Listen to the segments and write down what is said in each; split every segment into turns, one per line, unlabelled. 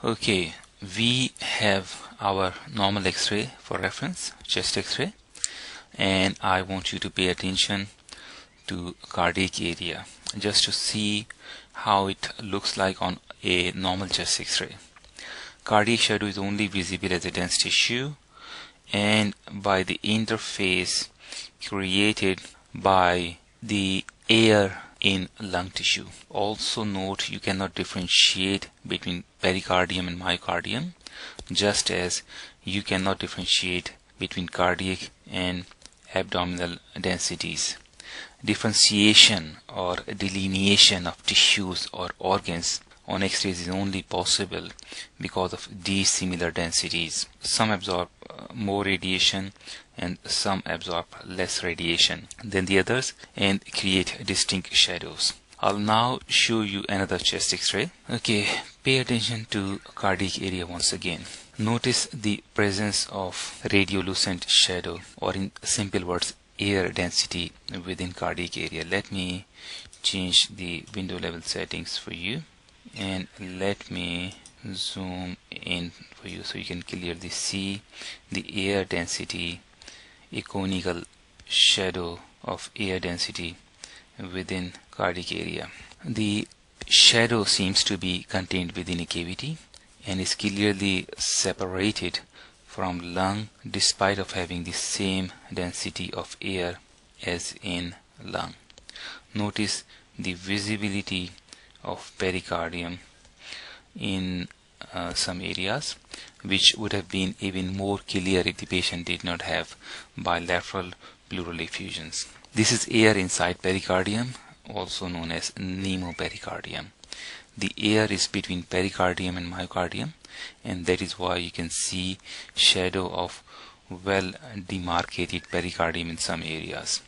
Okay, we have our normal X-ray for reference, chest X-ray, and I want you to pay attention to cardiac area just to see how it looks like on a normal chest X-ray. Cardiac shadow is only visible as a dense tissue and by the interface created by the air in lung tissue. Also note, you cannot differentiate between pericardium and myocardium, just as you cannot differentiate between cardiac and abdominal densities. Differentiation or delineation of tissues or organs on X-rays is only possible because of these similar densities. Some absorb more radiation and some absorb less radiation than the others and create distinct shadows. I'll now show you another chest X-ray. Okay, pay attention to cardiac area once again. Notice the presence of radiolucent shadow, or in simple words, air density within cardiac area. Let me change the window level settings for you and let me zoom in for you so you can clearly see the air density, a conical shadow of air density within cardiac area. The shadow seems to be contained within a cavity and is clearly separated from lung despite of having the same density of air as in lung. Notice the visibility of pericardium in some areas, which would have been even more clear if the patient did not have bilateral pleural effusions. This is air inside pericardium, also known as pneumo-pericárdium. The air is between pericardium and myocardium, and that is why you can see shadow of well demarcated pericardium in some areas.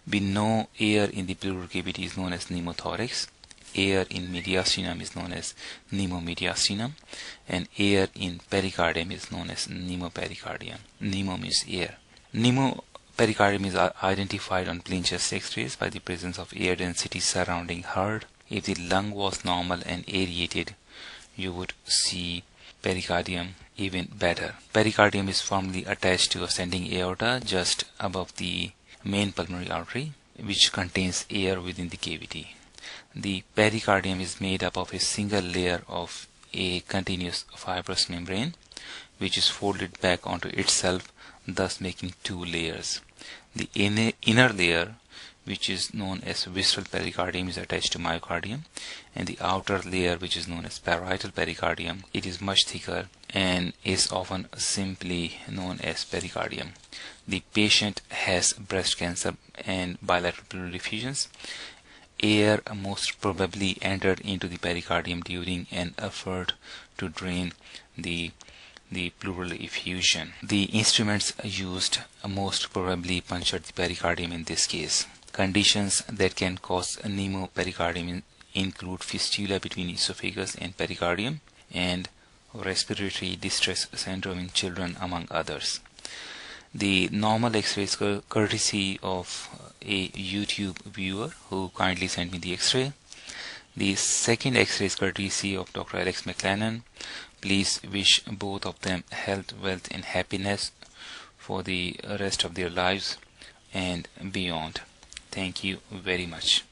We know air in the pleural cavity is known as pneumothorax, air in mediastinum is known as pneumomediastinum, and air in pericardium is known as pneumopericardium. Pneumo means air. Pneumopericardium is identified on plain chest X-rays by the presence of air density surrounding heart. If the lung was normal and aerated, you would see pericardium even better. Pericardium is firmly attached to ascending aorta just above the main pulmonary artery, which contains air within the cavity. The pericardium is made up of a single layer of a continuous fibrous membrane, which is folded back onto itself, thus making two layers. The inner layer, which is known as visceral pericardium, is attached to myocardium, and the outer layer, which is known as parietal pericardium, it is much thicker and is often simply known as pericardium. The patient has breast cancer and bilateral pleural effusions. Air most probably entered into the pericardium during an effort to drain the pleural effusion. The instruments used most probably punctured the pericardium in this case. Conditions that can cause pneumopericardium include fistula between esophagus and pericardium and respiratory distress syndrome in children, among others. The normal X-ray is courtesy of a YouTube viewer who kindly sent me the X-ray. The second X-ray is courtesy of Dr. Alex McLennan. Please wish both of them health, wealth and happiness for the rest of their lives and beyond. Thank you very much.